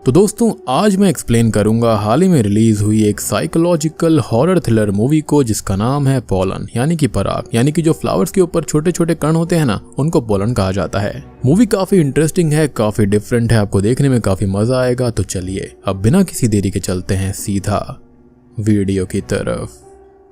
तो दोस्तों आज मैं एक्सप्लेन करूंगा हाल ही में रिलीज हुई एक साइकोलॉजिकल हॉरर थ्रिलर मूवी को जिसका नाम है पोलन यानी कि पराग, यानी कि जो फ्लावर्स के ऊपर छोटे छोटे कण होते हैं ना, उनको पोलन कहा जाता है। मूवी काफी इंटरेस्टिंग है, काफी डिफरेंट है, आपको देखने में काफी मजा आएगा। तो चलिए अब बिना किसी देरी के चलते हैं सीधा वीडियो की तरफ।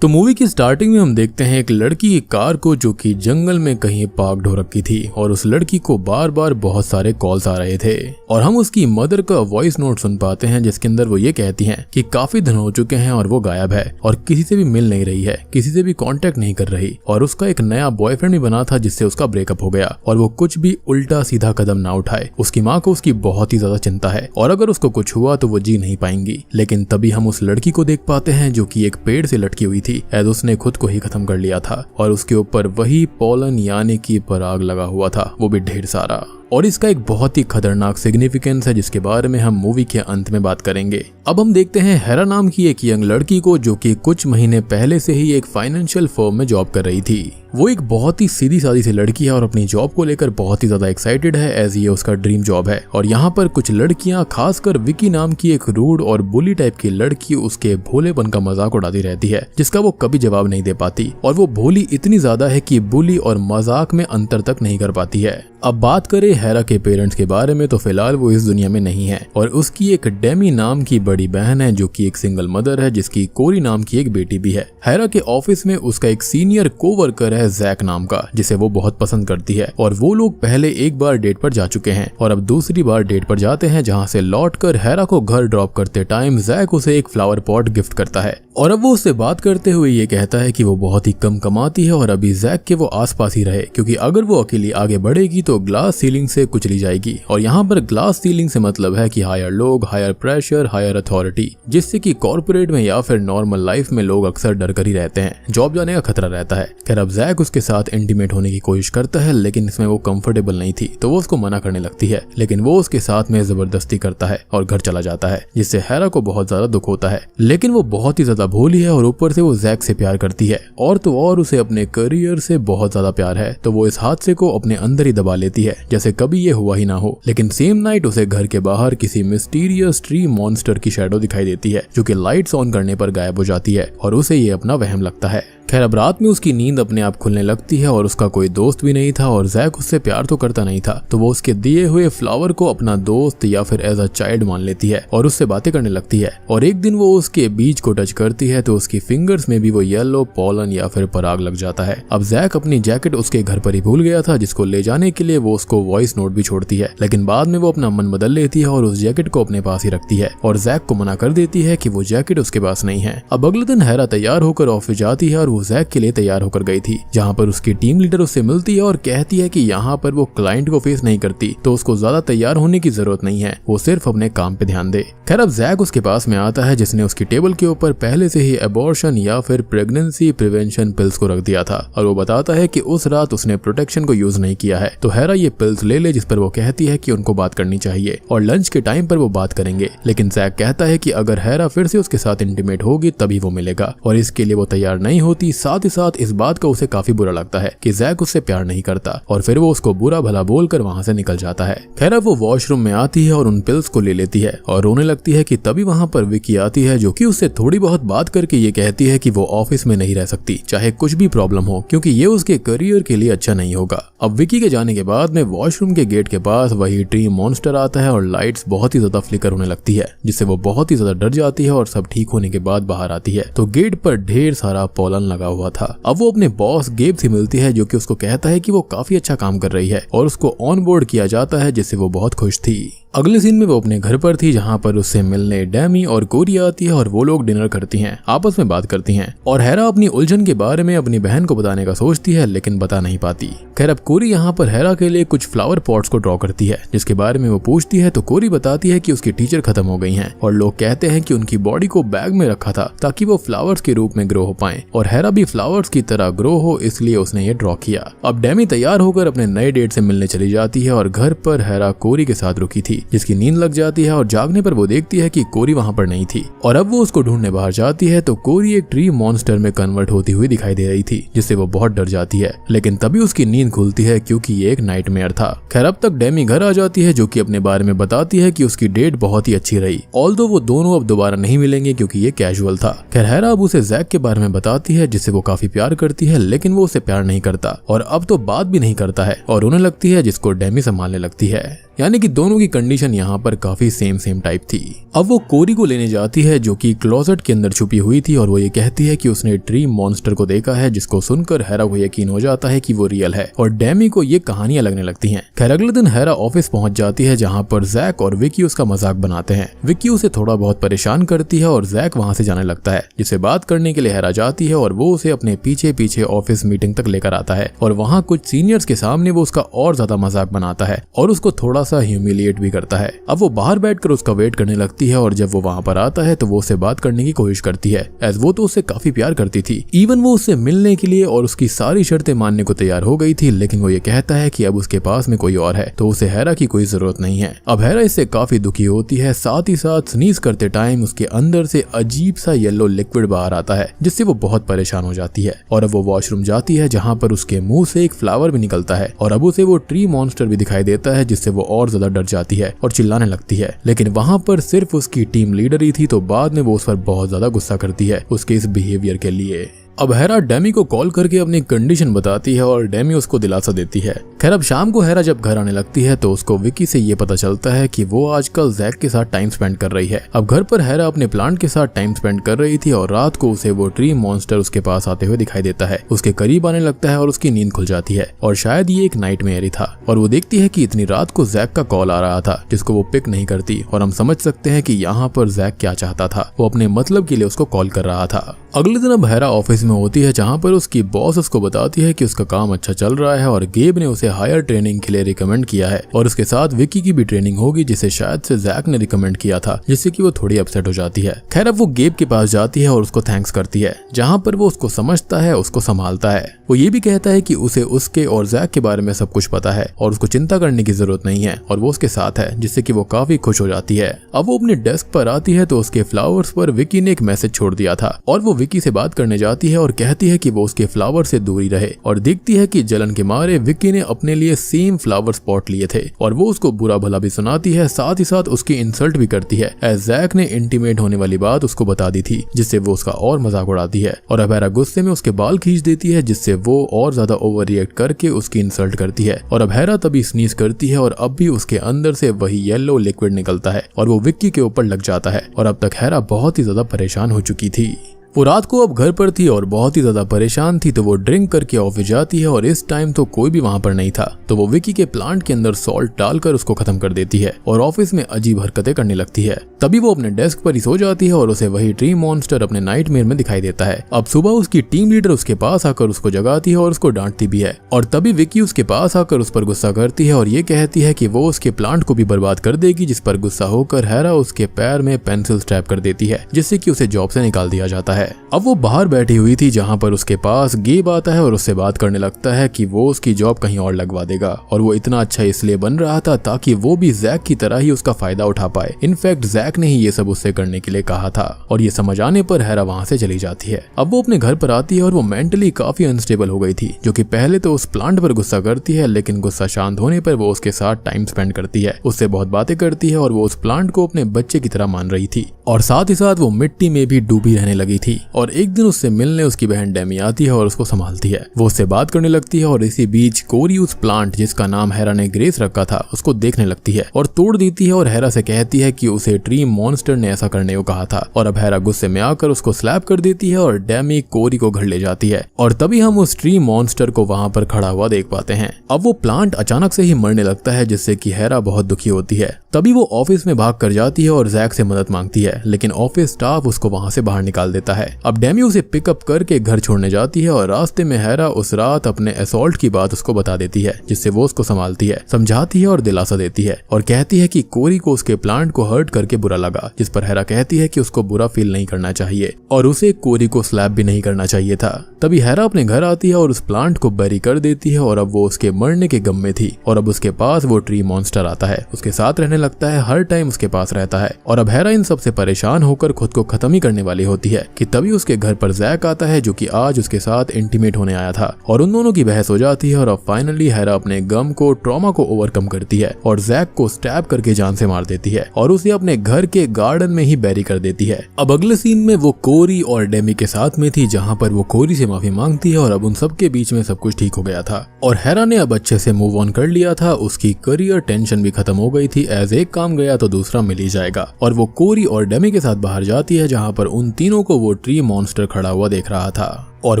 तो मूवी की स्टार्टिंग में हम देखते हैं एक लड़की की कार को जो कि जंगल में कहीं पार्कड हो रखी थी और उस लड़की को बार बार बहुत सारे कॉल्स आ रहे थे और हम उसकी मदर का वॉइस नोट सुन पाते हैं जिसके अंदर वो ये कहती हैं कि काफी दिन हो चुके हैं और वो गायब है और किसी से भी मिल नहीं रही है, किसी से भी कांटेक्ट नहीं कर रही और उसका एक नया बॉयफ्रेंड भी बना था जिससे उसका ब्रेकअप हो गया और वो कुछ भी उल्टा सीधा कदम ना उठाए। उसकी माँ को उसकी बहुत ही ज्यादा चिंता है और अगर उसको कुछ हुआ तो वो जी नहीं पाएंगी। लेकिन तभी हम उस लड़की को देख पाते हैं जो कि एक पेड़ से लटकी हुई थी एज उसने खुद को ही खत्म कर लिया था और उसके ऊपर वही पोलन यानी कि पराग लगा हुआ था, वो भी ढेर सारा। और इसका एक बहुत ही खतरनाक सिग्निफिकेंस है जिसके बारे में हम मूवी के अंत में बात करेंगे। अब हम देखते हैं हेरा नाम की एक यंग लड़की को जो कि कुछ महीने पहले से ही एक फाइनेंशियल फर्म में जॉब कर रही थी। वो एक बहुत ही सीधी सादी सी लड़की है और अपनी जॉब को लेकर बहुत ही ज्यादा एक्साइटेड है एज ये उसका ड्रीम जॉब है। और यहाँ पर कुछ लड़कियां, खासकर विकी नाम की एक रूड और बुली टाइप की लड़की उसके भोलेपन का मजाक उड़ाती रहती है जिसका वो कभी जवाब नहीं दे पाती। और वो भोली इतनी ज्यादा है कि बुली और मजाक में अंतर तक नहीं कर पाती है। अब बात करें हेरा के पेरेंट्स के बारे में तो फिलहाल वो इस दुनिया में नहीं है और उसकी एक डेमी नाम की बड़ी बहन है जो कि एक सिंगल मदर है जिसकी कोरी नाम की एक बेटी भी है। हेरा के ऑफिस में उसका एक सीनियर कोवर्कर है जैक नाम का जिसे वो बहुत पसंद करती है और वो लोग पहले एक बार डेट पर जा चुके हैं और अब दूसरी बार डेट पर जाते हैं जहाँ से लौटकर हेरा को घर ड्रॉप करते टाइम जैक उसे एक फ्लावर पॉट गिफ्ट करता है और अब वो उससे बात करते हुए ये कहता है कि वो बहुत ही कम कमाती है और अभी जैक के वो आसपास ही रहे क्योंकि अगर वो अकेली आगे बढ़ेगी तो ग्लास सीलिंग से कुचली जाएगी। और यहाँ पर ग्लास सीलिंग से मतलब है कि हायर लोग, हायर प्रेशर, हायर अथॉरिटी, जिससे कि कॉर्पोरेट में या फिर नॉर्मल लाइफ में लोग अक्सर डर कर ही रहते हैं, जॉब जाने का खतरा रहता है। खैर अब जैक उसके साथ इंटीमेट होने की कोशिश करता है लेकिन इसमें वो कंफर्टेबल नहीं थी तो वो उसको मना करने लगती है, लेकिन वो उसके साथ में जबरदस्ती करता है और घर चला जाता है जिससे हेरा को बहुत ज्यादा दुख होता है। लेकिन वो बहुत ही ज्यादा भोली है और ऊपर से वो जैक से प्यार करती है और तो और उसे अपने करियर से बहुत ज्यादा प्यार है तो वो इस हादसे को अपने अंदर ही दबा लेती है जैसे कभी ये हुआ ही ना हो। लेकिन सेम नाइट उसे घर के बाहर किसी मिस्टीरियस ट्री मॉन्स्टर की शैडो दिखाई देती है जो कि लाइट्स ऑन करने पर गायब हो जाती है और उसे ये अपना वहम लगता है। खैर अब रात में उसकी नींद अपने आप खुलने लगती है और उसका कोई दोस्त भी नहीं था और जैक उससे प्यार तो करता नहीं था तो वो उसके दिए हुए फ्लावर को अपना दोस्त या फिर एज अ चाइल्ड मान लेती है और उससे बातें करने लगती है। और एक दिन वो उसके बीज को टच करती है तो उसकी फिंगर्स में भी वो येलो पोलन या फिर पराग लग जाता है। अब जैक अपनी जैकेट उसके घर पर ही भूल गया था जिसको ले जाने के लिए वो उसको वॉइस नोट भी छोड़ती है, लेकिन बाद में वो अपना मन बदल लेती है और उस जैकेट को अपने पास ही रखती है और जैक को मना कर देती है कि वो जैकेट उसके पास नहीं है। अब अगले दिन हेरा तैयार होकर ऑफिस जाती है और वो जैक के लिए तैयार होकर गई थी जहाँ पर उसकी टीम लीडर उससे मिलती है और कहती है कि यहाँ पर वो क्लाइंट को फेस नहीं करती तो उसको ज्यादा तैयार होने की जरूरत नहीं है, वो सिर्फ अपने काम पे ध्यान दे। खैर अब जैक उसके पास में आता है जिसने उसकी टेबल के ऊपर पहले से ही एबॉर्शन या फिर प्रेगनेंसी प्रिवेंशन पिल्स को रख दिया था और वो बताता है कि उस रात उसने प्रोटेक्शन को यूज नहीं किया है तो हेरा ये पिल्स ले ले, जिस पर वो कहती है कि उनको बात करनी चाहिए और लंच के टाइम पर वो बात करेंगे। लेकिन जैक कहता है कि अगर हेरा फिर से उसके साथ इंटीमेट होगी तभी वो मिलेगा और इसके लिए वो तैयार नहीं होती। साथ ही साथ इस बात का उसे काफी बुरा लगता है कि जैक उससे प्यार नहीं करता और फिर वो उसको बुरा भला बोलकर वहाँ से निकल जाता है। खैर अब वो वॉशरूम में आती है और उन पिल्स को ले लेती है और रोने लगती है कि तभी वहाँ पर विकी आती है जो कि उससे थोड़ी बहुत बात करके ये कहती है कि वो ऑफिस में नहीं रह सकती चाहे कुछ भी प्रॉब्लम हो क्योंकि ये उसके करियर के लिए अच्छा नहीं होगा। अब विकी के जाने के बाद में वॉशरूम के गेट के पास वही ट्री मॉन्स्टर आता है और लाइट्स बहुत ही ज्यादा फ्लिकर होने लगती है जिससे वो बहुत ही ज्यादा डर जाती है और सब ठीक होने के बाद बाहर आती है तो गेट पर ढेर सारा पोलन लगा हुआ था। अब वो अपने बॉस गेब से मिलती है जो कि उसको कहता है कि वो काफी अच्छा काम कर रही है और उसको ऑन बोर्ड किया जाता है जिससे वो बहुत खुश थी। अगले सीन में वो अपने घर पर थी जहाँ पर उससे मिलने डेमी और कोरी आती है और वो लोग डिनर करती हैं, आपस में बात करती हैं और हेरा अपनी उलझन के बारे में अपनी बहन को बताने का सोचती है लेकिन बता नहीं पाती। खैर अब कोरी यहाँ पर हेरा के लिए कुछ फ्लावर पॉट्स को ड्रॉ करती है जिसके बारे में वो पूछती है तो कोरी बताती है कि उसकी टीचर खत्म हो गई हैं और लोग कहते हैं कि उनकी बॉडी को बैग में रखा था ताकि वो फ्लावर्स के रूप में ग्रो हो पाए और हेरा हेरा भी फ्लावर्स की तरह ग्रो हो, इसलिए उसने ये ड्रॉ किया। अब डेमी तैयार होकर अपने नए डेट से मिलने चली जाती है और घर पर हेरा कोरी के साथ रुकी थी, जिसकी नींद लग जाती है और जागने पर वो देखती है कि कोरी वहाँ पर नहीं थी और अब वो उसको ढूंढने बाहर जाती है तो कोरी एक ट्री मॉन्स्टर में कन्वर्ट होती हुई दिखाई दे रही थी, जिससे वो बहुत डर जाती है। लेकिन तभी उसकी नींद खुलती है क्योंकि ये एक नाइटमेयर था। खैर अब तक डेमी घर आ जाती है, जो कि अपने बारे में बताती है कि उसकी डेट बहुत ही अच्छी रही, ऑल्दो वो दोनों अब दोबारा नहीं मिलेंगे क्योंकि ये कैजुअल था। खैर हेरा अब उसे जैक के बारे में बताती है, जिससे वो काफी प्यार करती है, लेकिन वो उसे प्यार नहीं करता और अब तो बात भी नहीं करता है और रोने लगती है, जिसको डेमी संभालने लगती है। यानी कि दोनों की कंडीशन यहाँ पर काफी सेम टाइप थी। अब वो कोरी को लेने जाती है, जो कि क्लोजेट के अंदर छुपी हुई थी, और वो ये कहती है कि उसने ड्रीम मॉन्स्टर को देखा है, जिसको सुनकर हेरा को यकीन हो जाता है कि वो रियल है और डेमी को ये कहानियां लगने लगती हैं। खैर अगले दिन हेरा ऑफिस पहुंच जाती है, जहाँ पर जैक और विकी उसका मजाक बनाते हैं। विकी उसे थोड़ा बहुत परेशान करती है और जैक वहाँ से जाने लगता है, जिससे बात करने के लिए हेरा जाती है और वो उसे अपने पीछे पीछे ऑफिस मीटिंग तक लेकर आता है और वहाँ कुछ सीनियर्स के सामने वो उसका और ज्यादा मजाक बनाता है और उसको थोड़ा सा ह्यूमिलिएट भी करता है। अब वो बाहर बैठकर उसका वेट करने लगती है और जब वो वहाँ पर आता है तो वो उससे बात करने की कोशिश करती है, एज वो तो उससे काफी प्यार करती थी। इवन वो उससे मिलने के लिए और उसकी सारी शर्तें मानने को तैयार हो गई थी, लेकिन वो ये कहता है कि अब उसके पास में कोई और है, तो उसे हेरा की कोई जरूरत नहीं है। अब हेरा इससे काफी दुखी होती है, साथ ही साथ स्नीज करते टाइम उसके अंदर से अजीब सा येलो लिक्विड बाहर आता है, जिससे वो बहुत परेशान हो जाती है और अब वो वॉशरूम जाती है, जहाँ पर उसके मुंह से एक फ्लावर भी निकलता है और अब उसे वो ट्री मॉन्स्टर भी दिखाई देता है, जिससे वो और ज्यादा डर जाती है और चिल्लाने लगती है। लेकिन वहाँ पर सिर्फ उसकी टीम लीडर ही थी, तो बाद में वो उस पर बहुत ज्यादा गुस्सा करती है उसके इस बिहेवियर के लिए। अब हेरा डेमी को कॉल करके अपनी कंडीशन बताती है और डेमी उसको दिलासा देती है। खैर अब शाम को हेरा जब घर आने लगती है तो उसको विकी से ये पता चलता है कि वो आजकल जैक के साथ टाइम स्पेंड कर रही है। अब घर पर हेरा अपने प्लांट के साथ टाइम स्पेंड कर रही थी और रात को उसे वो ट्री मॉन्स्टर उसके पास आते हुए दिखाई देता है, उसके करीब आने लगता है और उसकी नींद खुल जाती है और शायद ये एक नाइटमेयर ही था और वो देखती है कि इतनी रात को जैक का कॉल आ रहा था, जिसको वो पिक नहीं करती और हम समझ सकते हैं कि यहाँ पर जैक क्या चाहता था, वो अपने मतलब के लिए उसको कॉल कर रहा था। अगले दिन अब हेरा ऑफिस में होती है, जहाँ पर उसकी बॉस उसको बताती है कि उसका काम अच्छा चल रहा है और गेब ने उसे हायर ट्रेनिंग के लिए रिकमेंड किया है और उसके साथ विकी की भी ट्रेनिंग होगी, जिसे शायद से जैक ने रिकमेंड किया था, जिससे कि वो थोड़ी अपसेट हो जाती है। खैर अब वो गेब के पास जाती है और उसको थैंक्स करती है, जहाँ पर वो उसको समझता है, उसको संभालता है। वो ये भी कहता है कि उसे उसके और जैक के बारे में सब कुछ पता है और उसको चिंता करने की जरूरत नहीं है और वो उसके साथ है, जिससे कि वो काफी खुश हो जाती है। अब वो अपने डेस्क पर आती है तो उसके फ्लावर्स पर विकी ने एक मैसेज छोड़ दिया था और वो विकी से बात करने जाती है और कहती है कि वो उसके फ्लावर से दूरी रहे और देखती है कि जलन के मारे विकी ने अपने लिए सेम फ्लावर स्पॉट लिए थे और वो उसको बुरा भला भी सुनाती है, साथ ही साथ उसकी इंसल्ट भी करती है, एज जैक ने इंटीमेट होने वाली बात उसको बता दी थी, जिससे वो उसका और मजाक उड़ाती है और अब हेरा गुस्से में उसके बाल खींच देती है, जिससे वो और ज्यादा ओवर रिएक्ट करके उसकी इंसल्ट करती है और अब हेरा तभी स्नीज करती है और अब भी उसके अंदर से वही येलो लिक्विड निकलता है और वो विक्की के ऊपर लग जाता है और अब तक हेरा बहुत ही ज्यादा परेशान हो चुकी थी। वो रात को अब घर पर थी और बहुत ही ज्यादा परेशान थी, तो वो ड्रिंक करके ऑफिस जाती है और इस टाइम तो कोई भी वहाँ पर नहीं था, तो वो विकी के प्लांट के अंदर सॉल्ट डालकर उसको खत्म कर देती है और ऑफिस में अजीब हरकतें करने लगती है। तभी वो अपने डेस्क पर ही सो जाती है और उसे वही ट्री मॉन्स्टर अपने नाइटमेयर में दिखाई देता है। अब सुबह उसकी टीम लीडर उसके पास आकर उसको जगाती है और उसको डांटती भी है और तभी विकी उसके पास आकर उस पर गुस्सा करती है और ये कहती है कि वो उसके प्लांट को भी बर्बाद कर देगी, जिस पर गुस्सा होकर हेरा उसके पैर में पेंसिल स्ट्रैप कर देती है, जिससे कि उसे जॉब से निकाल दिया जाता है। अब वो बाहर बैठी हुई थी, जहाँ पर उसके पास गेब आता है और उससे बात करने लगता है कि वो उसकी जॉब कहीं और लगवा देगा और वो इतना अच्छा इसलिए बन रहा था ताकि वो भी जैक की तरह ही उसका फायदा उठा पाए। इनफैक्ट जैक ने ही ये सब उससे करने के लिए कहा था और ये समझ आने पर हेरा वहाँ से चली जाती है। अब वो अपने घर पर आती है और वो मेंटली काफी अनस्टेबल हो गई थी, जो कि पहले तो उस प्लांट पर गुस्सा करती है, लेकिन गुस्सा शांत होने पर वो उसके साथ टाइम स्पेंड करती है, उससे बहुत बातें करती है और वो उस प्लांट को अपने बच्चे की तरह मान रही थी और साथ ही साथ वो मिट्टी में भी डूबी रहने लगी थी। और एक दिन उससे मिलने उसकी बहन डेमी आती है और उसको संभालती है, वो उससे बात करने लगती है और इसी बीच कोरी उस प्लांट जिसका नाम हेरा ने ग्रेस रखा था उसको देखने लगती है और तोड़ देती है और हेरा से कहती है कि उसे ट्री मॉन्स्टर ने ऐसा करने को कहा था और अब हेरा गुस्से में आकर उसको स्लैप कर देती है और डेमी कोरी को घर ले जाती है और तभी हम उस ट्री मॉन्स्टर को वहाँ पर खड़ा हुआ देख पाते हैं। अब वो प्लांट अचानक से ही मरने लगता है, जिससे कि हेरा बहुत दुखी होती है। तभी वो ऑफिस में भाग कर जाती है और जैक से मदद मांगती है, लेकिन ऑफिस स्टाफ उसको वहां से बाहर निकाल देता है। अब डेमी उसे पिकअप करके घर छोड़ने जाती है और रास्ते में हेरा उस रात अपने असॉल्ट की बात उसको बता देती है, जिससे वो उसको संभालती है, समझाती है और दिलासा देती है और कहती है कि कोरी को उसके प्लांट को हर्ट करके बुरा लगा, जिस पर हेरा कहती है कि उसको बुरा फील नहीं करना चाहिए और उसे कोरी को स्लैप भी नहीं करना चाहिए था। तभी हेरा अपने घर आती है और उस प्लांट को बरी कर देती है और अब वो उसके मरने के गम में थी और अब उसके पास वो ट्री मॉन्स्टर आता है, उसके साथ रहने लगता है, हर टाइम उसके पास रहता है और अब हेरा इन सबसे परेशान होकर खुद को खत्म ही करने वाली होती है कि तभी उसके घर पर जैक आता है, जो कि आज उसके साथ इंटीमेट होने आया था और उन दोनों की बहस हो जाती है और अब फाइनली हेरा अपने गम को, ट्रॉमा को ओवरकम करती है और जैक को स्टैब करके जान से मार देती है और उसे अपने घर के गार्डन में ही बैरी कर देती है। अब अगले सीन में वो कोरी और डेमी के साथ में थी, जहाँ पर वो कोरी से माफी मांगती है और अब उन सबके बीच में सब कुछ ठीक हो गया था और हेरा ने अब अच्छे से मूव ऑन कर लिया था। उसकी करियर टेंशन भी खत्म हो गई थी, एज एक काम गया तो दूसरा मिल ही जाएगा और वो कोरी और डेमी के साथ बाहर जाती है, जहाँ पर उन तीनों को वो ट्री मॉन्स्टर खड़ा हुआ देख रहा था और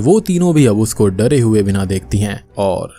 वो तीनों भी अब उसको डरे हुए बिना देखती हैं और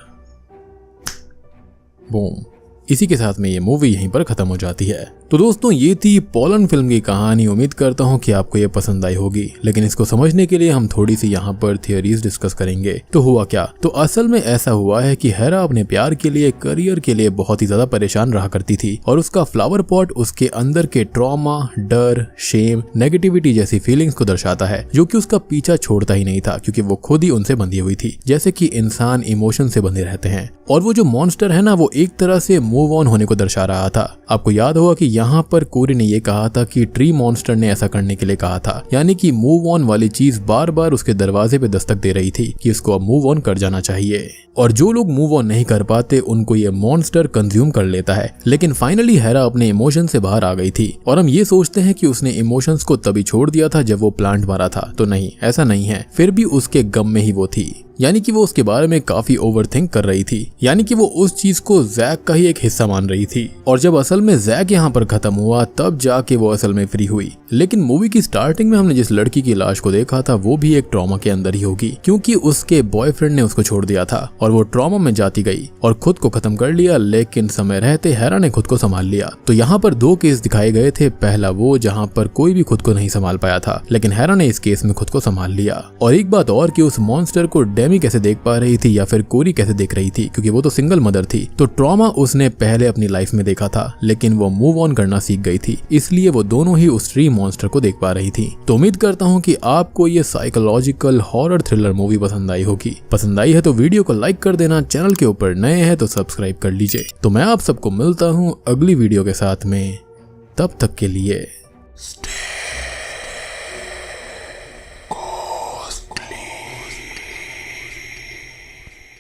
बूम, इसी के साथ में ये मूवी यहीं पर खत्म हो जाती है। तो दोस्तों, ये थी पोलन फिल्म की कहानी। उम्मीद करता हूँ कि आपको ये पसंद आई होगी, लेकिन इसको समझने के लिए हम थोड़ी सी यहाँ पर थियरीज डिस्कस करेंगे। तो हुआ क्या? तो असल में ऐसा हुआ है कि हेरा अपने प्यार के लिए, करियर के लिए बहुत ही ज्यादा परेशान रहा करती थी और उसका फ्लावर पॉट उसके अंदर के ट्रॉमा, डर, शेम, नेगेटिविटी जैसी फीलिंग्स को दर्शाता है, जो कि उसका पीछा छोड़ता ही नहीं था, क्योंकि वो खुद ही उनसे बंधी हुई थी, जैसे कि इंसान इमोशन से बंधे रहते हैं। और वो जो मॉन्स्टर है ना, वो एक तरह से मूव ऑन होने को दर्शा रहा था। आपको याद होगा कि यहाँ पर कोरी ने ये कहा था कि ट्री मॉन्स्टर ने ऐसा करने के लिए कहा था, यानी कि मूव ऑन वाली चीज बार बार उसके दरवाजे पे दस्तक दे रही थी कि उसको अब मूव ऑन कर जाना चाहिए। और जो लोग मूव ऑन नहीं कर पाते उनको ये मॉन्स्टर कंज्यूम कर लेता है। लेकिन फाइनली हेरा अपने इमोशन से बाहर आ गई थी और हम ये सोचते हैं कि उसने इमोशंस को तभी छोड़ दिया था जब वो प्लांट मारा था, तो नहीं, ऐसा नहीं है। फिर भी उसके गम में ही वो थी, यानी कि वो उसके बारे में काफी ओवरथिंक कर रही थी, यानी कि वो उस चीज को जैक का ही एक हिस्सा मान रही थी। और जब असल में जैक यहाँ पर खत्म हुआ तब जाके वो असल में फ्री हुई। लेकिन मूवी की स्टार्टिंग में हमने जिस लड़की की लाश को देखा था वो भी एक ट्रॉमा के अंदर ही होगी, क्योंकि उसके बॉयफ्रेंड ने उसको छोड़ दिया था और वो ट्रॉमा में जाती गई और खुद को खत्म कर लिया। लेकिन समय रहते हेरा ने खुद को संभाल लिया। तो यहाँ पर दो केस दिखाए गए थे। पहला वो जहाँ पर कोई भी खुद को नहीं संभाल पाया था, लेकिन हेरा ने इस केस में खुद को संभाल लिया। और एक बात और कि उस मॉन्स्टर को डेमी कैसे देख पा रही थी या फिर कोरी कैसे देख रही थी, क्योंकि वो तो सिंगल मदर थी। तो ट्रॉमा उसने पहले अपनी लाइफ में देखा था, लेकिन वो मूव ऑन करना सीख गई थी, इसलिए वो दोनों ही उस ट्री मॉन्स्टर को देख पा रही थी। तो उम्मीद करता हूँ कि आपको ये साइकोलॉजिकल हॉरर थ्रिलर मूवी पसंद आई होगी। पसंद आई है तो वीडियो को लाइक कर देना, चैनल के ऊपर नए हैं तो सब्सक्राइब कर लीजिए। तो मैं आप सबको मिलता हूँ अगली वीडियो के साथ में, तब तक के लिए